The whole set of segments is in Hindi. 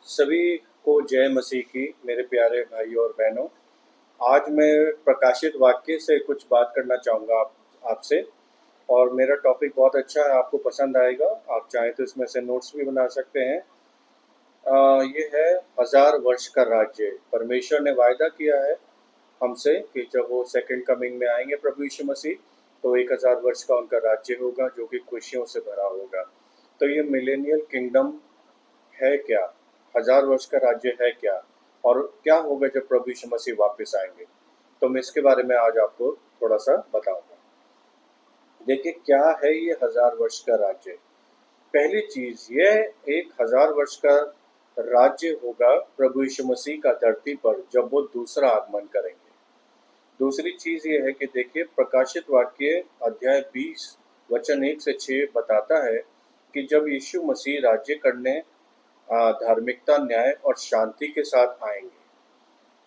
सभी को जय मसीह की मेरे प्यारे भाइयों और बहनों। आज मैं प्रकाशित वाक्य से कुछ बात करना चाहूँगा आपसे। और मेरा टॉपिक बहुत अच्छा है, आपको पसंद आएगा। आप चाहें तो इसमें से नोट्स भी बना सकते हैं। ये है 1000 वर्ष का राज्य। परमेश्वर ने वायदा किया है हमसे कि जब वो सेकंड कमिंग में आएंगे प्रभु यीशु मसीह, तो 1000 वर्ष का उनका राज्य होगा जो कि खुशियों से भरा होगा। तो ये मिलेनियल किंगडम है क्या? 1000 वर्ष का राज्य है क्या? और क्या होगा जब प्रभु यीशु मसीह वापस आएंगे? तो मैं इसके बारे में आज आपको थोड़ा सा बताऊंगा। देखिए, क्या है ये 1000 वर्ष का राज्य। पहली चीज, ये एक 1000 वर्ष का राज्य होगा प्रभु यीशु मसीह का धरती पर जब वो दूसरा आगमन करेंगे। दूसरी चीज ये है कि देखिए, प्रकाशित वाक्य अध्याय 20 वचन 1 से 6 बताता है कि जब यीशु मसीह राज्य करने धार्मिकता, न्याय और शांति के साथ आएंगे।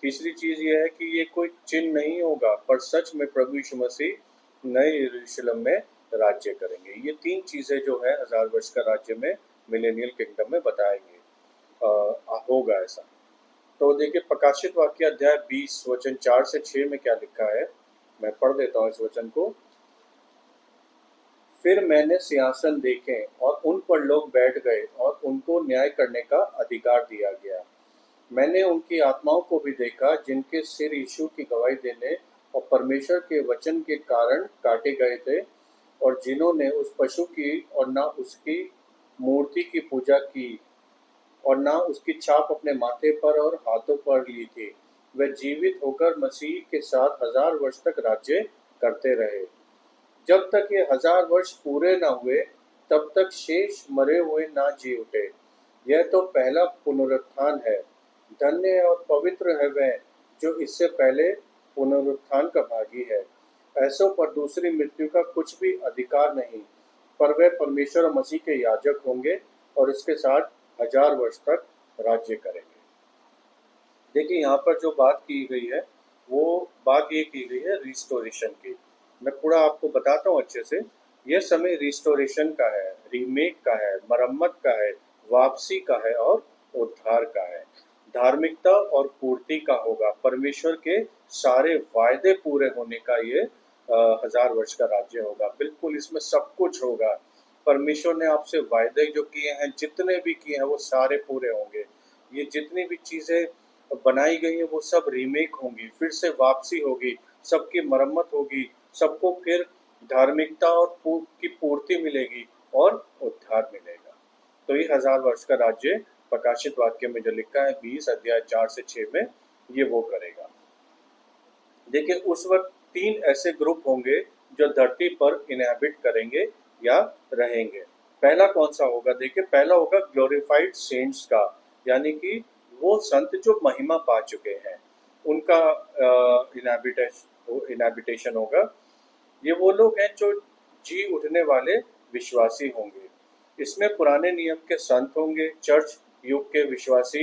तीसरी चीज ये है कि ये कोई चिन्ह नहीं होगा, पर सच में प्रभु यीशु मसीह नए यरूशलेम में राज्य करेंगे। ये तीन चीजें जो है 1000 वर्ष का राज्य में, मिलेनियल किंगडम में बताएंगे होगा ऐसा। तो देखिए, प्रकाशित वाक्य अध्याय 20 वचन 4 से 6 में क्या लिखा है, मैं पढ़ देता हूँ इस वचन को। फिर मैंने सिंहासन देखे और उन पर लोग बैठ गए और उनको न्याय करने का अधिकार दिया गया। मैंने उनकी आत्माओं को भी देखा जिनके सिर यीशु की गवाही देने और परमेश्वर के वचन के कारण काटे गए थे, और जिन्होंने उस पशु की और न उसकी मूर्ति की पूजा की और न उसकी छाप अपने माथे पर और हाथों पर ली थी। वे जीवित होकर मसीह के साथ 1000 वर्ष तक राज्य करते रहे। जब तक ये 1000 वर्ष पूरे न हुए, तब तक शेष मरे हुए ना जी उठे। यह तो पहला पुनरुत्थान है। धन्य और पवित्र है वह जो इससे पहले पुनरुत्थान का भागी है। ऐसों पर दूसरी मृत्यु का कुछ भी अधिकार नहीं, पर वे परमेश्वर और मसीह के याजक होंगे और इसके साथ 1000 वर्ष तक राज्य करेंगे। देखिए, यहाँ पर जो बात की गई है, वो बात ये की गई है रिस्टोरेशन की। मैं पूरा आपको बताता हूँ अच्छे से। यह समय रिस्टोरेशन का है, रीमेक का है, मरम्मत का है, वापसी का है और उद्धार का है। धार्मिकता और पूर्ति का होगा। परमेश्वर के सारे वायदे पूरे होने का ये 1000 वर्ष का राज्य होगा। बिल्कुल इसमें सब कुछ होगा। परमेश्वर ने आपसे वायदे जो किए हैं, जितने भी किए हैं, वो सारे पूरे होंगे। ये जितनी भी चीजें बनाई गई है वो सब रीमेक होंगी, फिर से वापसी होगी, सबकी मरम्मत होगी, सबको फिर धार्मिकता और की पूर्ति मिलेगी और उद्धार मिलेगा। तो ये 1000 वर्ष का राज्य प्रकाशित वाक्य में जो लिखा है 20 अध्याय 4 से 6 में, ये वो करेगा। देखिए, उस वक्त तीन ऐसे ग्रुप होंगे जो धरती पर इनहैबिट करेंगे या रहेंगे। पहला कौन सा होगा? देखिए, पहला होगा ग्लोरीफाइड सेंट्स का, यानी कि वो संत जो महिमा पा चुके हैं, उनका इनहैबिटेशन होगा। ये वो लोग हैं जो जी उठने वाले विश्वासी होंगे। इसमें पुराने नियम के संत होंगे, चर्च युग के विश्वास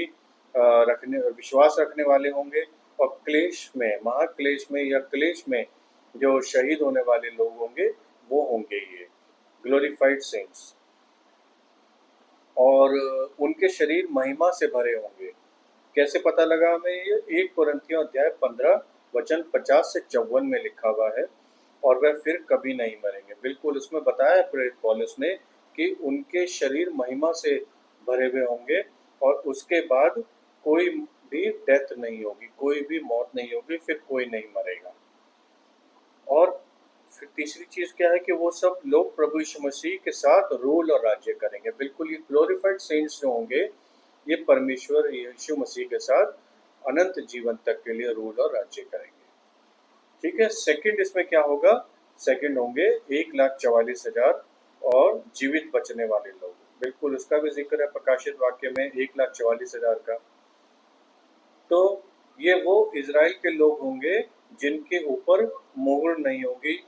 रखने वाले होंगे, और क्लेश में, महाक्लेश में या क्लेश में जो शहीद होने वाले लोग होंगे, वो होंगे ये ग्लोरीफाइड सेंट्स। और उनके शरीर महिमा से भरे होंगे। कैसे पता लगा हमें? ये 1 अध्याय 15 वचन 50 से 54 में लिखा हुआ है। और वह फिर कभी नहीं मरेंगे। बिल्कुल उसमें बताया प्रेरित पौलुस ने कि उनके शरीर महिमा से भरे हुए होंगे, और उसके बाद कोई भी डेथ नहीं होगी, कोई भी मौत नहीं होगी, फिर कोई नहीं मरेगा। और फिर तीसरी चीज क्या है कि वो सब लोग प्रभु यीशु मसीह के साथ रूल और राज्य करेंगे। बिल्कुल ये ग्लोरीफाइड सेंट्स जो होंगे, ये परमेश्वर यीशु मसीह के साथ अनंत जीवन तक के लिए रूल और राज्य करेंगे। ठीक है। सेकंड इसमें क्या होगा? सेकंड होंगे 1,44,000 और जीवित बचने वाले लोग। बिल्कुल उसका भी जिक्र है प्रकाशित वाक्य में, 1,44,000 का। तो ये वो इजराइल के लोग होंगे जिनके ऊपर मोहर नहीं होगी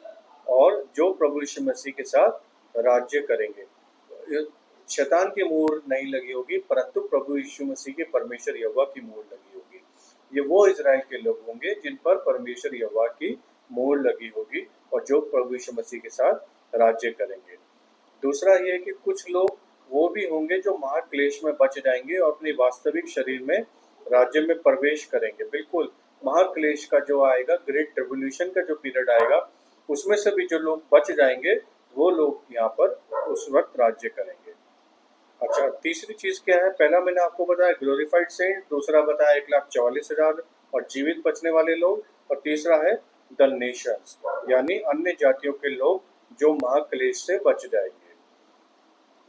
और जो प्रभु यीशु मसीह के साथ राज्य करेंगे। शैतान की मोहर नहीं लगी होगी, परंतु प्रभु यीशु मसीह के परमेश्वर यहोवा की मोहर लगी होगी। ये वो इजराइल के लोग होंगे जिन पर परमेश्वर यहोवा की मोहर लगी होगी और जो प्रभु यीशु मसीह के साथ राज्य करेंगे। दूसरा ये है कि कुछ लोग वो भी होंगे जो महाक्लेश में बच जाएंगे और अपनी वास्तविक शरीर में राज्य में प्रवेश करेंगे। बिल्कुल, महाक्लेश का जो आएगा, ग्रेट ट्रिब्यूलेशन का जो पीरियड आएगा, उसमें से भी जो लोग बच जाएंगे वो लोग यहाँ पर उस वक्त राज्य करेंगे। अच्छा, तीसरी चीज क्या है? पहला मैंने आपको बताया ग्लोरीफाइड सेंट, दूसरा बताया 1,44,000 और जीवित बचने वाले लोग, और तीसरा है द नेशंस, यानी अन्य जातियों के लोग जो महाक्लेश से बच जाएंगे।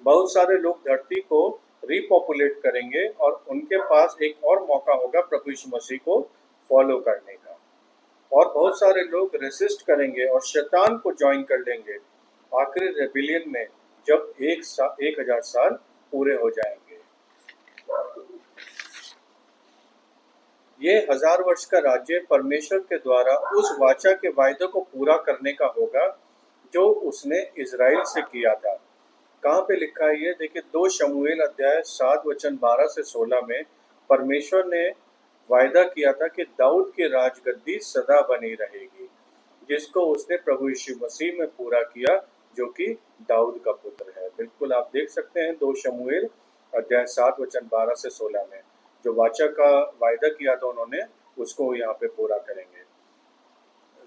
बहुत सारे लोग धरती को रिपॉपुलेट करेंगे और उनके पास एक और मौका होगा प्रभु यीशु मसीह को फॉलो करने का। और बहुत सारे लोग रेसिस्ट करेंगे और शैतान को ज्वाइन कर लेंगे आखिरी रेबिलियन में, जब 1,000 साल पूरे हो जाएंगे। ये 1000 वर्ष का राज्य परमेश्वर के द्वारा उस वाचा के वायदे को पूरा करने का होगा जो उसने इजराइल से किया था। कहाँ पे लिखा है ये? देखिए, 2 शमूएल अध्याय 7 वचन 12 से 16 में परमेश्वर ने वायदा किया था कि दाऊद की राजगद्दी सदा बनी रहेगी, जिसको उसने प्रभु यीशु मसीह में पूरा किया, जो कि दाऊद का पुत्र है। बिल्कुल, आप देख सकते हैं 2 शमूएल अध्याय 7 वचन 12 से 16 में जो वाचा का वायदा किया था उन्होंने, उसको यहाँ पे पूरा करेंगे।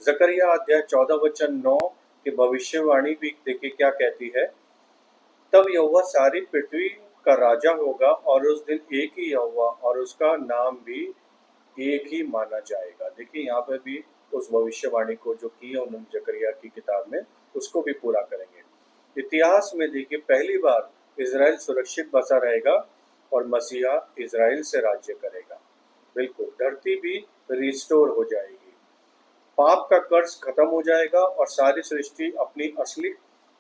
जकरिया अध्याय 14 वचन 9 की भविष्यवाणी भी देखिए क्या कहती है। तब यहोवा सारी पृथ्वी का राजा होगा और उस दिन एक ही यहोवा और उसका नाम भी एक ही माना जाएगा। देखिए, यहाँ पे भी उस भविष्यवाणी को जो की है उन्होंने जकरिया की किताब में, उसको भी पूरा करेंगे। इतिहास में देखिए पहली बार इजराइल सुरक्षित बसा रहेगा और मसीहा इजराइल से राज्य करेगा। बिल्कुल, धरती भी रिस्टोर हो जाएगी, पाप का कर्ज खत्म हो जाएगा और सारी सृष्टि अपनी असली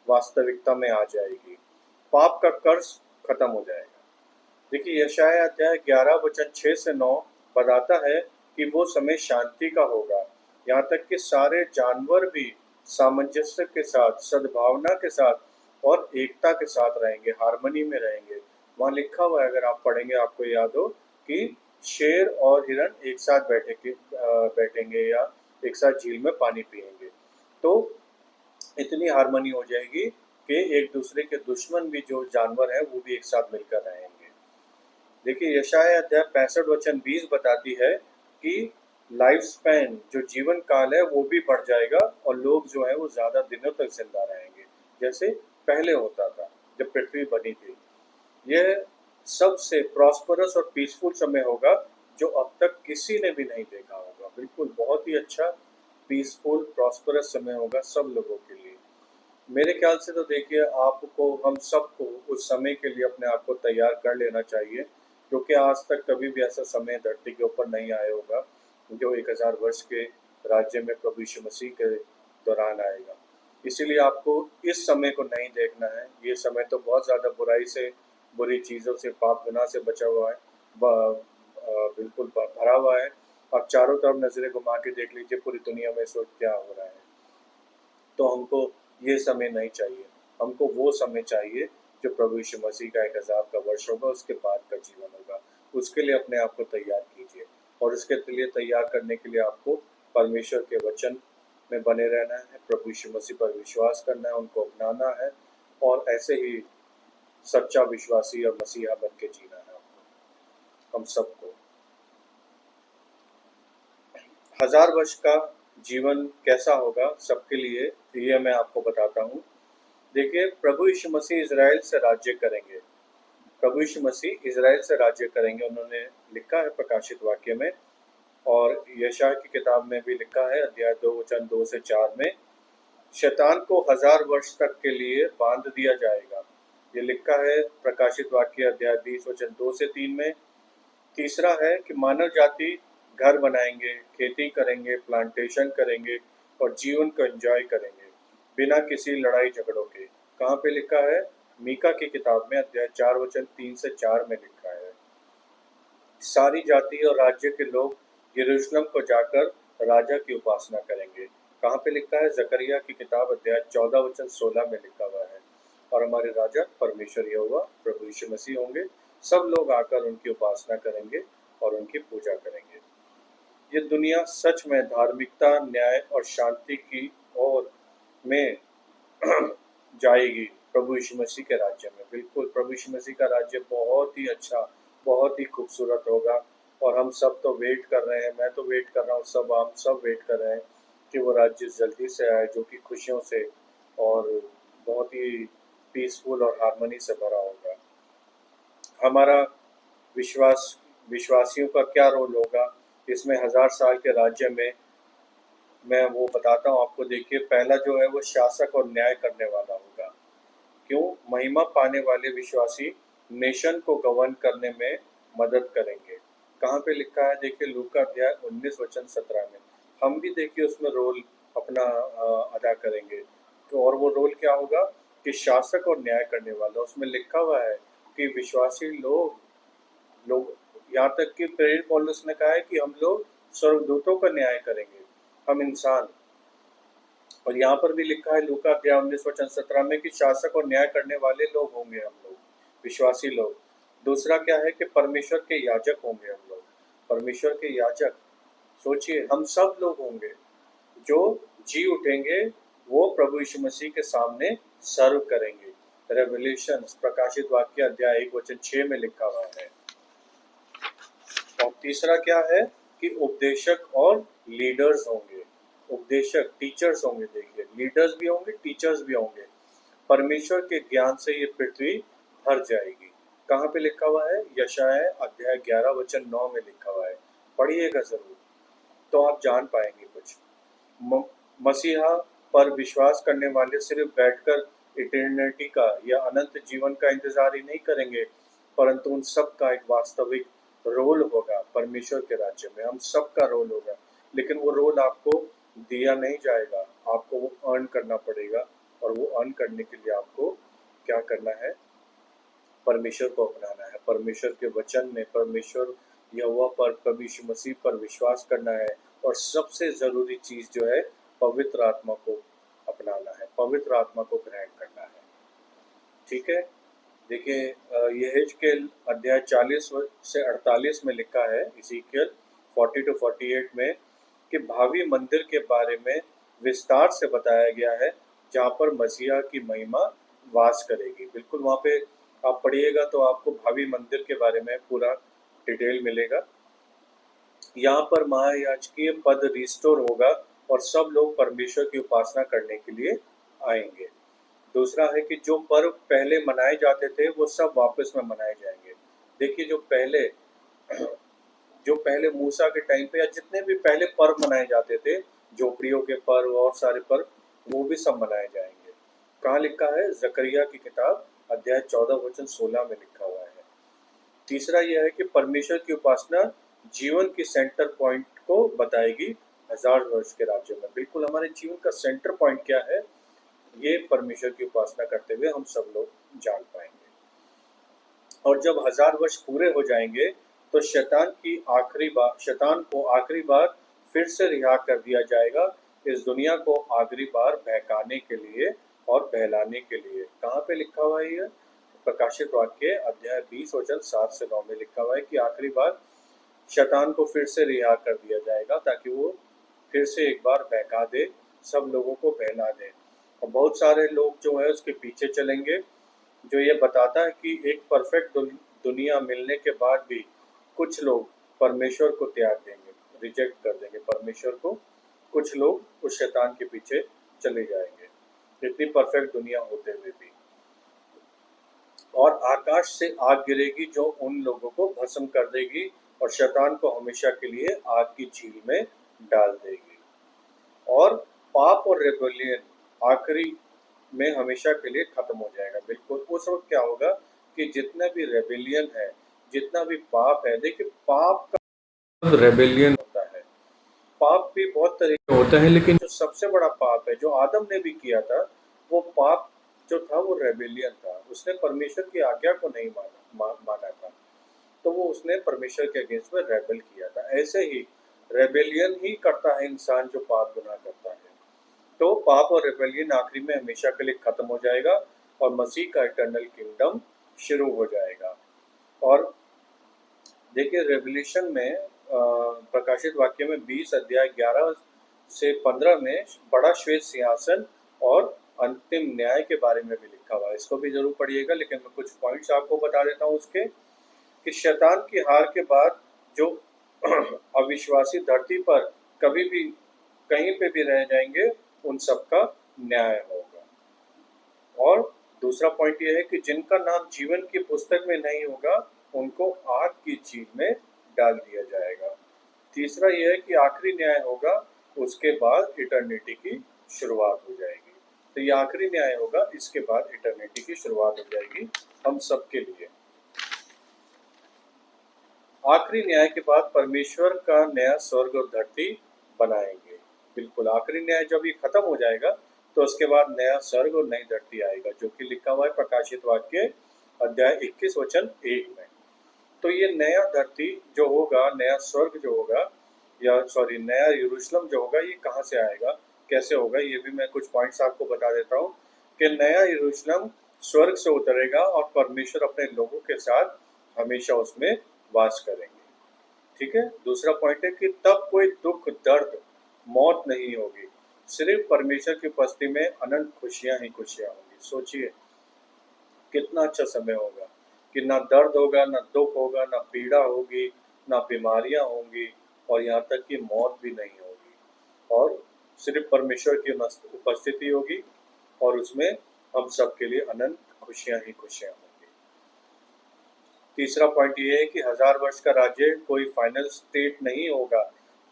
वास्तविकता में आ जाएगी। पाप का कर्ज खत्म हो जाएगा। देखिए, यशायाह अध्याय 11 वचन 6 से 9 बताता है कि वो समय शांति का होगा, यहाँ तक कि सारे जानवर भी सामंजस्य के साथ, सद्भावना के साथ और एकता के साथ रहेंगे, हार्मनी में रहेंगे। वहाँ लिखा हुआ है, अगर आप पढ़ेंगे आपको याद हो कि शेर और हिरन एक साथ बैठेंगे या एक साथ झील में पानी पिएंगे। तो इतनी हार्मनी हो जाएगी कि एक दूसरे के दुश्मन भी जो जानवर हैं वो भी एक साथ मिलकर रहेंगे। देखिए, यशायाह अध्याय 65 वचन 20 बताती है कि लाइफ स्पैन, जो जीवन काल है, वो भी बढ़ जाएगा और लोग जो है वो ज्यादा दिनों तक जिंदा रहेंगे, जैसे पहले होता था जब पृथ्वी बनी थी। यह सबसे प्रॉस्परस और पीसफुल समय होगा जो अब तक किसी ने भी नहीं देखा होगा। बिल्कुल, बहुत ही अच्छा पीसफुल प्रॉस्परस समय होगा सब लोगों के लिए। मेरे ख्याल से तो देखिए, आपको, हम सबको उस समय के लिए अपने आप को तैयार कर लेना चाहिए, क्योंकि आज तक कभी भी ऐसा समय धरती के ऊपर नहीं आया होगा जो 1000 वर्ष के राज्य में प्रभु यीशु मसीह के दौरान आएगा। इसीलिए आपको इस समय को नहीं देखना है। ये समय तो बहुत ज़्यादा बुराई से, बुरी चीज़ों से, पाप गुनाह से बचा हुआ है, बिल्कुल भरा हुआ है। आप चारों तरफ नजरें घुमा के देख लीजिए पूरी दुनिया में इस वक्त क्या हो रहा है। तो हमको ये समय नहीं चाहिए, हमको वो समय चाहिए जो प्रभु यीशु मसीह का 1000 का वर्ष होगा, उसके बाद का जीवन होगा। उसके लिए अपने आप को तैयार कीजिए, और उसके लिए तैयार करने के लिए आपको परमेश्वर के वचन में बने रहना है, प्रभु यीशु मसीह पर विश्वास करना है, उनको अपनाना है, और ऐसे ही सच्चा विश्वासी और मसीहा बन के जीना है आपको, हम सबको। 1000 वर्ष का जीवन कैसा होगा सबके लिए, ये मैं आपको बताता हूँ। देखिए, प्रभु यीशु मसीह इजराइल से राज्य करेंगे। प्रभु यीशु मसीह इजराइल से राज्य करेंगे, उन्होंने लिखा है प्रकाशित वाक्य में, और यशायाह की किताब में भी लिखा है अध्याय 2 वचन 2 से 4 में। शैतान को 1000 वर्ष तक के लिए बांध दिया जाएगा, ये लिखा है प्रकाशित वाक्य अध्याय 20 वचन 2 से 3 में। तीसरा है कि मानव जाति घर बनाएंगे, खेती करेंगे, प्लांटेशन करेंगे और जीवन को एंजॉय करेंगे बिना किसी लड़ाई झगड़ों के। कहाँ पे लिखा है? मीका की किताब में अध्याय 4 वचन 3 से 4 में लिखा है। सारी जाति और राज्य के लोग यरूशलेम को जाकर राजा की उपासना करेंगे। कहाँ पे लिखा है? जकरिया की किताब अध्याय 14 वचन 16 में लिखा हुआ है। और हमारे राजा परमेश्वर यहोवा प्रभु यीशु मसीह होंगे। सब लोग आकर उनकी उपासना करेंगे और उनकी पूजा करेंगे। ये दुनिया सच में धार्मिकता, न्याय और शांति की ओर में जाएगी। प्रभु यीशु मसीह के राज्य में। बिल्कुल, प्रभु यीशु मसीह का राज्य बहुत ही अच्छा, बहुत ही खूबसूरत होगा और हम सब तो वेट कर रहे हैं, मैं तो वेट कर रहा हूँ, हम सब वेट कर रहे हैं कि वो राज्य जल्दी से आए, जो कि खुशियों से और बहुत ही पीसफुल और हार्मनी से भरा होगा। हमारा विश्वासियों का क्या रोल होगा इसमें 1000 साल के राज्य में, मैं वो बताता हूँ आपको। देखिए, पहला जो है वो शासक और न्याय करने वाला होगा। क्यों? महिमा पाने वाले विश्वासी नेशन को गवर्न करने में मदद करेंगे। कहाँ पे लिखा है? देखिए, लूका अध्याय 19 वचन 17 में। हम भी देखिए उसमें रोल अपना अदा करेंगे। तो और वो रोल क्या होगा कि शासक और न्याय करने वाला। उसमें लिखा हुआ है कि विश्वासी लोग लोग यहाँ तक कि प्रेरित पौलुस ने कहा है कि हम लोग स्वर्गदूतों का न्याय करेंगे, हम इंसान। और यहाँ पर भी लिखा है लूका अध्याय 19 वचन 17 में कि शासक और न्याय करने वाले लोग होंगे हम लोग, विश्वासी लोग। दूसरा क्या है कि परमेश्वर के याजक होंगे हम लोग, परमेश्वर के याजक। सोचिए, हम सब लोग होंगे जो जी उठेंगे, वो प्रभु यीशु मसीह के सामने सर्व करेंगे। रेवल्यूशन प्रकाशित वाक्य अध्याय 1 वचन 6 में लिखा हुआ है। और तीसरा क्या है कि उपदेशक और लीडर्स होंगे। उपदेशक, टीचर्स होंगे। देखिए, लीडर्स भी होंगे, टीचर्स भी होंगे। परमेश्वर के ज्ञान से ये पृथ्वी भर जाएगी। कहाँ पे लिखा हुआ है? यशायाह अध्याय 11 वचन 9 में लिखा हुआ है। पढ़िएगा जरूर, तो आप जान पाएंगे कुछ। मसीहा पर विश्वास करने वाले सिर्फ बैठकर इटर्निटी का या अनंत जीवन का इंतजार ही नहीं करेंगे, परंतु उन सब का एक वास्तविक रोल होगा परमेश्वर के राज्य में। हम सब का रोल होगा, लेकिन वो रोल आपको दिया नहीं जाएगा, आपको वो अर्न करना पड़ेगा। और वो अर्न करने के लिए आपको क्या करना है? परमेश्वर को अपनाना है, परमेश्वर के वचन में, परमेश्वर यहोवा पर, प्रभु यीशु मसीह पर विश्वास करना है। और सबसे ज़रूरी चीज़ जो है, पवित्र आत्मा को अपनाना है, पवित्र आत्मा को ग्रहण करना है। ठीक है? देखिए, यहेजकेल अध्याय 40 से 48 में लिखा है, इज़ीकियल 40 to 48 में, कि भावी मंदिर के बारे में विस्तार से बताया गया है, जहाँ पर मसीहा की महिमा वास करेगी। बिल्कुल, वहाँ पे आप पढ़िएगा तो आपको भावी मंदिर के बारे में पूरा डिटेल मिलेगा। यहाँ पर महायाजकीय पद रिस्टोर होगा और सब लोग परमेश्वर की उपासना करने के लिए आएंगे। दूसरा है कि जो पर्व पहले मनाए जाते थे वो सब वापस में मनाए जाएंगे। देखिए, जो पहले मूसा के टाइम पे या जितने भी पहले पर्व मनाए जाते थे, झोपड़ियों के पर्व और सारे पर्व, वो भी सब मनाए जाएंगे। कहाँ लिखा है? जकरिया की किताब अध्याय 14 वचन 16 में लिखा हुआ है। तीसरा यह है कि परमेश्वर की उपासना जीवन की सेंटर पॉइंट को बताएगी 1000 वर्ष के राज्य में। बिल्कुल, हमारे जीवन का सेंटर पॉइंट क्या है, ये परमेश्वर की उपासना करते हुए हम सब लोग जान पाएंगे। और जब 1000 वर्ष पूरे हो जाएंगे तो शैतान को आखिरी बार फिर से रिहा कर दिया जाएगा, इस दुनिया को आखिरी बार बहकाने के लिए और बहलाने के लिए। कहाँ पे लिखा हुआ है? प्रकाशित वाक्य अध्याय 20 वचन 7 से 9 में लिखा हुआ है कि आखिरी बार शैतान को फिर से रिहा कर दिया जाएगा, ताकि वो फिर से एक बार बहका दे, सब लोगों को बहला दे। और बहुत सारे लोग जो है उसके पीछे चलेंगे, जो ये बताता है कि एक परफेक्ट दुनिया मिलने के बाद भी कुछ लोग परमेश्वर को त्याग देंगे, रिजेक्ट कर देंगे परमेश्वर को। कुछ लोग उस शैतान के पीछे चले जाएंगे, इतनी परफेक्ट दुनिया होते हुए भी। और आकाश से आग गिरेगी जो उन लोगों को भस्म कर देगी और शैतान को हमेशा के लिए आग की झील में डाल देगी। और पाप और रेबेलियन आखिरी में हमेशा के लिए खत्म हो जाएगा। बिल्कुल, उस वक्त क्या होगा कि जितना भी रेबेलियन है, जितना भी पाप है, देखिए पाप का रेबेलियन होता है। पाप भी बहुत तरीके होते हैं, लेकिन जो सबसे बड़ा पाप है जो आदम ने भी किया था, वो पाप जो था वो रेबेलियन था। उसने परमेश्वर की आज्ञा को नहीं माना था, तो वो उसने परमेश्वर के अगेंस्ट में रेबेल किया था। ऐसे ही रेबेलियन ही करता है इंसान जो पाप गुनाह करता है। तो पाप और रेबेलियन आखिरी में हमेशा के लिए खत्म हो जाएगा और मसीह का इटर्नल किंगडम शुरू हो जाएगा। और देखिए, रेवल्यूशन में प्रकाशित वाक्य में 20 अध्याय 11 से 15 में बड़ा श्वेत सिंहासन और अंतिम न्याय के बारे में भी लिखा हुआ है, इसको भी जरूर पढ़िएगा। लेकिन मैं कुछ पॉइंट्स आपको बता देता हूँ उसके, कि शैतान की हार के बाद जो अविश्वासी धरती पर कभी भी कहीं पे भी रह जाएंगे, उन सब का न्याय होगा। और दूसरा पॉइंट ये है कि जिनका नाम जीवन की पुस्तक में नहीं होगा, उनको आग की झील में डाल दिया जाएगा। तीसरा ये है कि आखिरी न्याय होगा, उसके बाद इटर्निटी की शुरुआत हो जाएगी। तो ये आखिरी न्याय होगा, इसके बाद इटर्निटी की शुरुआत हो जाएगी हम सबके लिए। आखिरी न्याय के बाद परमेश्वर का नया स्वर्ग और धरती बनाएंगे। बिल्कुल आखिरी न्याय जब ये खत्म हो जाएगा, तो उसके बाद नया स्वर्ग और नई धरती आएगा, जो कि लिखा हुआ है प्रकाशित वाक्य अध्याय 21 वचन 1 में। तो ये नया धरती जो होगा, नया स्वर्ग जो होगा, या सॉरी नया यरूशलेम जो होगा, ये कहाँ से आएगा, कैसे होगा, ये भी मैं कुछ पॉइंट्स आपको बता देता हूँ। कि नया यरूशलेम स्वर्ग से उतरेगा और परमेश्वर अपने लोगों के साथ हमेशा उसमें वास करेंगे। ठीक है। दूसरा पॉइंट है कि तब कोई दुख, दर्द, मौत नहीं होगी, सिर्फ परमेश्वर की उपस्थिति में अनंत खुशियां ही खुशियां होंगी। सोचिए कितना अच्छा समय होगा, कि ना दर्द होगा, ना दुख होगा, ना पीड़ा होगी, ना बीमारियां होंगी, और यहाँ तक कि मौत भी नहीं होगी, और सिर्फ परमेश्वर की उपस्थिति होगी, और उसमें हम सबके लिए अनंत खुशियां ही खुशियां होंगी। तीसरा पॉइंट ये है कि 1000 वर्ष का राज्य कोई फाइनल स्टेट नहीं होगा,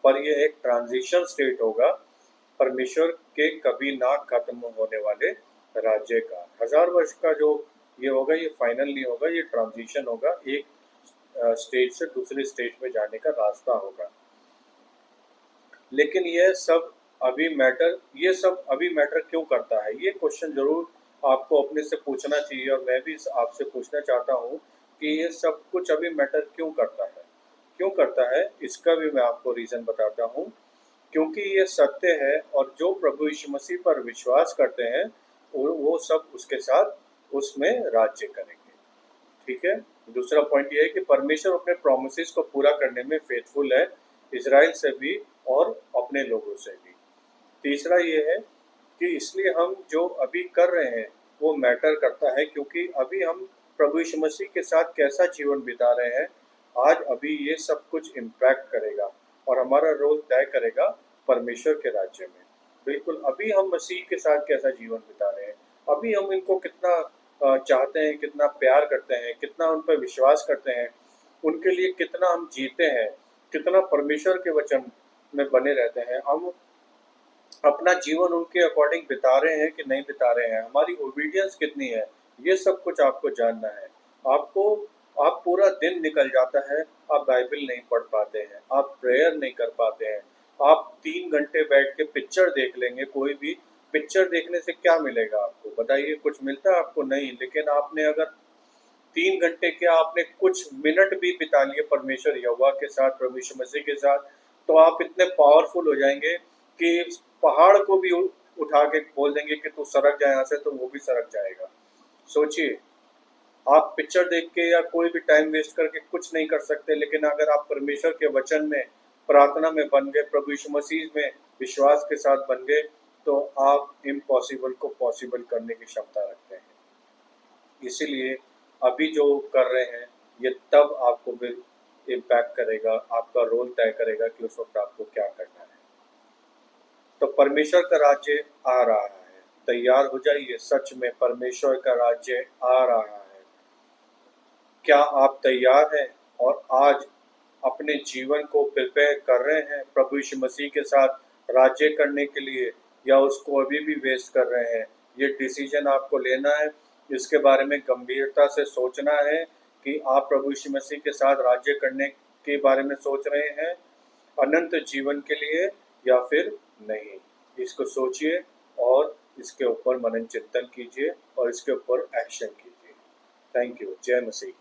पर यह एक ट्रांजिशन स्टेट होगा, परमेश्वर के कभी ना खत्म होने वाले राज्य का। 1000 वर्ष का जो ये होगा, ये फाइनल नहीं होगा, ये ट्रांजिशन होगा, एक स्टेज से दूसरे स्टेज में जाने का रास्ता होगा। लेकिन ये सब अभी मैटर क्यों करता है, ये क्वेश्चन जरूर आपको अपने से पूछना चाहिए, और मैं भी आपसे पूछना चाहता हूँ कि ये सब कुछ अभी मैटर क्यों करता है। क्यों करता है, इसका भी मैं आपको रीज़न बताता हूँ। क्योंकि ये सत्य है, और जो प्रभु यीशु मसीह पर विश्वास करते हैं, वो सब उसके साथ उसमें राज्य करेंगे। ठीक है। दूसरा पॉइंट ये है कि परमेश्वर अपने प्रोमिसेस को पूरा करने में फेथफुल है, इज़राइल से भी और अपने लोगों से भी। तीसरा ये है कि इसलिए हम जो अभी कर रहे हैं वो मैटर करता है, क्योंकि अभी हम प्रभु यीशु मसीह के साथ कैसा जीवन बिता रहे हैं, आज अभी ये सब कुछ इम्पैक्ट करेगा और हमारा रोल तय करेगा परमेश्वर के राज्य में। बिल्कुल अभी हम मसीह के साथ कैसा जीवन बिता रहे हैं, अभी हम इनको कितना चाहते हैं, कितना प्यार करते हैं, कितना उन पर विश्वास करते हैं, उनके लिए कितना हम जीते हैं, कितना परमेश्वर के वचन में बने रहते हैं, हम अपना जीवन उनके अकॉर्डिंग बिता रहे हैं कि नहीं बिता रहे हैं, हमारी ओबीडियंस कितनी है, ये सब कुछ आपको जानना है। आपको आप पूरा दिन निकल जाता है, आप बाइबल नहीं पढ़ पाते हैं, आप प्रेयर नहीं कर पाते हैं, आप 3 घंटे बैठ के पिक्चर देख लेंगे, कोई भी पिक्चर देखने से क्या मिलेगा आपको, बताइए, कुछ मिलता है आपको? नहीं। लेकिन आपने अगर 3 घंटे क्या, आपने कुछ मिनट भी बिता लिए परमेश्वर यहोवा के साथ, प्रभु यीशु मसीह के साथ, तो आप इतने पावरफुल हो जाएंगे कि पहाड़ को भी उठा के बोल देंगे कि तू सरक जाए यहाँ से, तो वो भी सरक जाएगा। सोचिए, आप पिक्चर देख के या कोई भी टाइम वेस्ट करके कुछ नहीं कर सकते, लेकिन अगर आप परमेश्वर के वचन में, प्रार्थना में बन गए, प्रभु यीशु मसीह में विश्वास के साथ बन गए, तो आप इम्पॉसिबल को पॉसिबल करने की क्षमता रखते हैं। इसीलिए अभी जो कर रहे हैं, ये तब आपको भी इम्पैक्ट करेगा, आपका रोल तय करेगा कि उस वक्त आपको क्या करना है। तो परमेश्वर का राज्य आ रहा है, तैयार हो जाइए, सच में परमेश्वर का राज्य आ रहा है। क्या आप तैयार हैं और आज अपने जीवन को प्रिपेयर कर रहे हैं प्रभु यीशु मसीह के साथ राज्य करने के लिए, या उसको अभी भी वेस्ट कर रहे हैं? ये डिसीजन आपको लेना है, इसके बारे में गंभीरता से सोचना है कि आप प्रभु यीशु मसीह के साथ राज्य करने के बारे में सोच रहे हैं अनंत जीवन के लिए, या फिर नहीं। इसको सोचिए और इसके ऊपर मनन चिंतन कीजिए और इसके ऊपर एक्शन कीजिए। Thank you. जय मसीह।